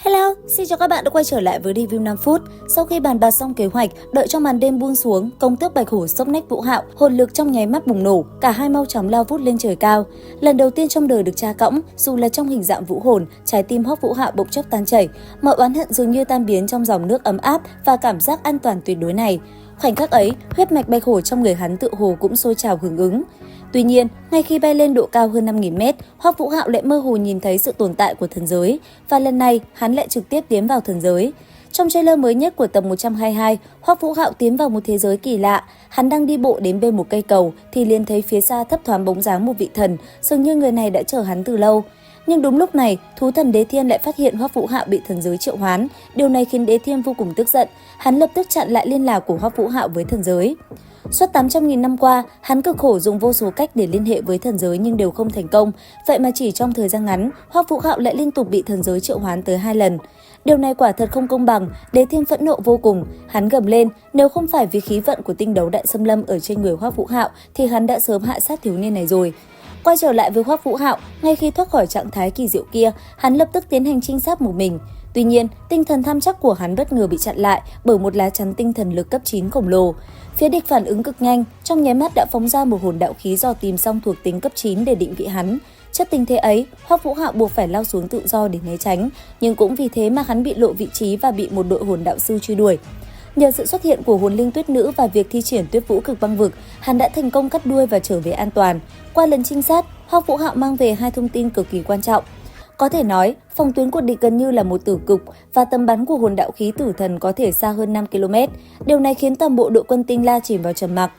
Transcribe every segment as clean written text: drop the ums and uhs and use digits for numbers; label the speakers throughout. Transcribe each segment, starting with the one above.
Speaker 1: Hello, xin chào các bạn đã quay trở lại với review 5 phút. Sau khi bàn bạc xong kế hoạch, đợi cho màn đêm buông xuống, công tước Bạch Hổ sốc nách Vũ Hạo, hồn lực trong nháy mắt bùng nổ, cả hai mau chóng lao vút lên trời cao. Lần đầu tiên trong đời được tra cõng, dù là trong hình dạng vũ hồn, trái tim hốc Vũ Hạo bỗng chốc tan chảy, mọi oán hận dường như tan biến trong dòng nước ấm áp và cảm giác an toàn tuyệt đối này. Khoảnh khắc ấy, huyết mạch Bạch Hổ trong người hắn tự hồ cũng sôi trào hưởng ứng. Tuy nhiên, ngay khi bay lên độ cao hơn 5.000 m, Hoắc Vũ Hạo lại mơ hồ nhìn thấy sự tồn tại của thần giới, và lần này hắn lại trực tiếp tiến vào thần giới. Trong trailer mới nhất của tập 122, Hoắc Vũ Hạo tiến vào một thế giới kỳ lạ. Hắn đang đi bộ đến bên một cây cầu thì liền thấy phía xa thấp thoáng bóng dáng một vị thần, dường như người này đã chờ hắn từ lâu. Nhưng đúng lúc này, thú thần Đế Thiên lại phát hiện Hoắc Vũ Hạo bị thần giới triệu hoán. Điều này khiến Đế Thiên vô cùng tức giận, hắn lập tức chặn lại liên lạc của Hoắc Vũ Hạo với thần giới. Suốt 800.000 năm qua, hắn cực khổ dùng vô số cách để liên hệ với thần giới nhưng đều không thành công. Vậy mà chỉ trong thời gian ngắn, Hoắc Vũ Hạo lại liên tục bị thần giới triệu hoán tới 2 lần. Điều này quả thật không công bằng, Đế Thiên phẫn nộ vô cùng, hắn gầm lên, nếu không phải vì khí vận của tinh đấu đại xâm lâm ở trên người Hoắc Vũ Hạo thì hắn đã sớm hạ sát thiếu niên này rồi. Quay trở lại với Hoắc Vũ Hạo, ngay khi thoát khỏi trạng thái kỳ diệu kia, hắn lập tức tiến hành trinh sát một mình. Tuy nhiên, tinh thần tham chắc của hắn bất ngờ bị chặn lại bởi một lá chắn tinh thần lực cấp 9 khổng lồ. Phía địch phản ứng cực nhanh, trong nháy mắt đã phóng ra một hồn đạo khí do tìm xong thuộc tính cấp 9 để định vị hắn. Trước tình thế ấy, Hoắc Vũ Hạo buộc phải lao xuống tự do để né tránh, nhưng cũng vì thế mà hắn bị lộ vị trí và bị một đội hồn đạo sư truy đuổi. Nhờ sự xuất hiện của hồn linh tuyết nữ và việc thi triển tuyết vũ cực băng vực, hắn đã thành công cắt đuôi và trở về an toàn. Qua lần trinh sát, Hoắc Vũ Hạo mang về 2 thông tin cực kỳ quan trọng. Có thể nói, phòng tuyến của địch gần như là một tử cục và tầm bắn của hồn đạo khí tử thần có thể xa hơn 5 km. Điều này khiến toàn bộ đội quân Tinh La chìm vào trầm mặc.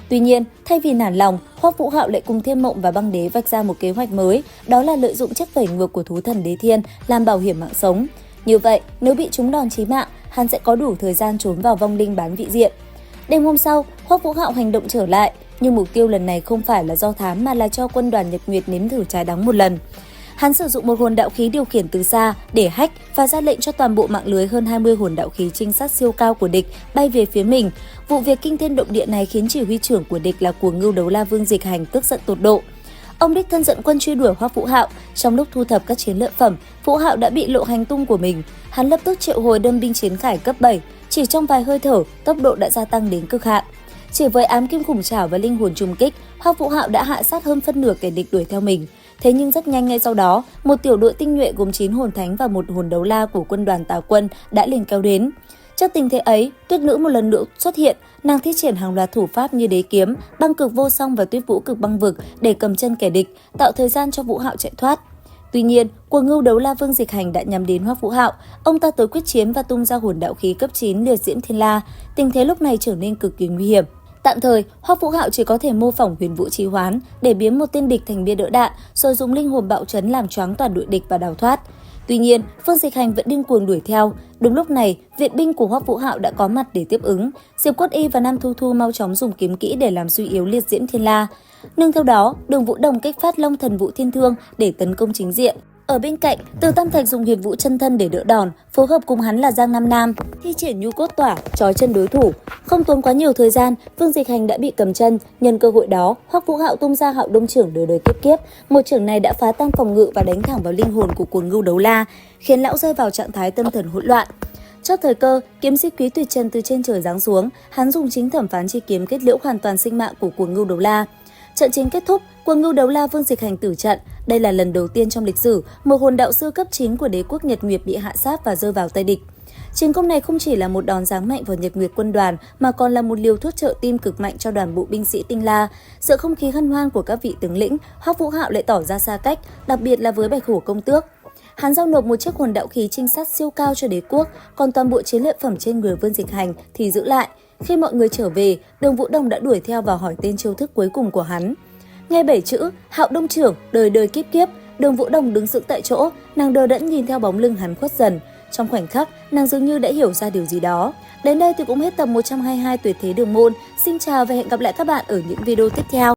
Speaker 1: Tuy nhiên, thay vì nản lòng, Hoắc Vũ Hạo lại cùng Thiên Mộng và Băng Đế vạch ra một kế hoạch mới, đó là lợi dụng chiếc vảy ngược của thú thần Đế Thiên làm bảo hiểm mạng sống. Như vậy, nếu bị trúng đòn chí mạng, hắn sẽ có đủ thời gian trốn vào vong linh bán vị diện. Đêm hôm sau, Hoắc Vũ Hạo hành động trở lại, nhưng mục tiêu lần này không phải là do thám mà là cho quân đoàn Nhật Nguyệt nếm thử trái đắng một lần. Hắn sử dụng một hồn đạo khí điều khiển từ xa để hack và ra lệnh cho toàn bộ mạng lưới hơn 20 hồn đạo khí trinh sát siêu cao của địch bay về phía mình. Vụ việc kinh thiên động địa này khiến chỉ huy trưởng của địch là Cuồng Ngưu Đấu La Vương Dịch Hành tức giận tột độ. Ông đích thân dẫn quân truy đuổi Hoắc Vũ Hạo. Trong lúc thu thập các chiến lợi phẩm, Vũ Hạo đã bị lộ hành tung của mình. Hắn lập tức triệu hồi đâm binh chiến khải cấp 7. Chỉ trong vài hơi thở, tốc độ đã gia tăng đến cực hạn. Chỉ với ám kim khủng trảo và linh hồn trùng kích, Hoắc Vũ Hạo đã hạ sát hơn phân nửa kẻ địch đuổi theo mình. Thế nhưng rất nhanh ngay sau đó, một tiểu đội tinh nhuệ gồm 9 hồn thánh và một hồn đấu la của quân đoàn Tào Quân đã liền kéo đến. Trước tình thế ấy, Tuyết Nữ một lần nữa xuất hiện, nàng thi triển hàng loạt thủ pháp như đế kiếm, băng cực vô song và tuyết vũ cực băng vực để cầm chân kẻ địch, tạo thời gian cho Vũ Hạo chạy thoát. Tuy nhiên, Cuồng Ngưu Đấu La Vương Dịch Hành đã nhắm đến Hoắc Vũ Hạo, ông ta tới quyết chiến và tung ra hồn đạo khí cấp 9 Liệt Diễm Thiên La. Tình thế lúc này trở nên cực kỳ nguy hiểm. Tạm thời, Hoắc Vũ Hạo chỉ có thể mô phỏng huyền vũ trì hoán để biến một tên địch thành bia đỡ đạn, rồi dùng linh hồn bạo chấn làm choáng toàn đội địch và đào thoát. Tuy nhiên, Vương Dịch Hành vẫn điên cuồng đuổi theo. Đúng lúc này, viện binh của Hoắc Vũ Hạo đã có mặt để tiếp ứng. Diệp Quất Y và Nam Thu Thu mau chóng dùng kiếm kỹ để làm suy yếu Liệt Diễm Thiên La. Nương theo đó, Đường Vũ Đồng kích phát Long Thần Vũ Thiên Thương để tấn công chính diện. Ở bên cạnh, Từ Tam Thạch dùng huyền vũ chân thân để đỡ đòn, phối hợp cùng hắn là Giang Nam Nam, thi triển nhu cốt tỏa, trói chân đối thủ. Không tốn quá nhiều thời gian, Vương Dịch Hành đã bị cầm chân. Nhân cơ hội đó, Hoắc Vũ Hạo tung ra Hạo Đông Chưởng đời đời kiếp kiếp. Một chưởng này đã phá tan phòng ngự và đánh thẳng vào linh hồn của Cuồng Ngưu Đấu La, khiến lão rơi vào trạng thái tâm thần hỗn loạn. Trước thời cơ, kiếm sĩ Quý Tuyệt Trần từ trên trời giáng xuống, hắn dùng chính thẩm phán chi kiếm kết liễu hoàn toàn sinh mạng của Cuồng Ngưu Đấu La. Trận chiến kết thúc, Cuồng Ngưu Đấu La Vương Dịch Hành tử trận. Đây là lần đầu tiên trong lịch sử một hồn đạo sư cấp 9 của đế quốc Nhật Nguyệt bị hạ sát và rơi vào tay địch. Chiến công này không chỉ là một đòn giáng mạnh vào Nhật Nguyệt quân đoàn mà còn là một liều thuốc trợ tim cực mạnh cho đoàn bộ binh sĩ Tinh La. Sự không khí hân hoan của các vị tướng lĩnh, Hoắc Vũ Hạo lại tỏ ra xa cách, đặc biệt là với Bạch Hổ công tước. Hắn giao nộp một chiếc hồn đạo khí trinh sát siêu cao cho đế quốc, còn toàn bộ chiến lợi phẩm trên người Vương Dịch Hành thì giữ lại. Khi mọi người trở về, Đường Vũ Đồng đã đuổi theo và hỏi tên chiêu thức cuối cùng của hắn. Nghe 7 chữ Hạo Đông Chưởng đời đời kiếp kiếp, Đường Vũ Đồng đứng sững tại chỗ, nàng đờ đẫn nhìn theo bóng lưng hắn khuất dần. Trong khoảnh khắc, nàng dường như đã hiểu ra điều gì đó. Đến đây thì cũng hết tập 122 Tuyệt Thế Đường Môn. Xin chào và hẹn gặp lại các bạn ở những video tiếp theo.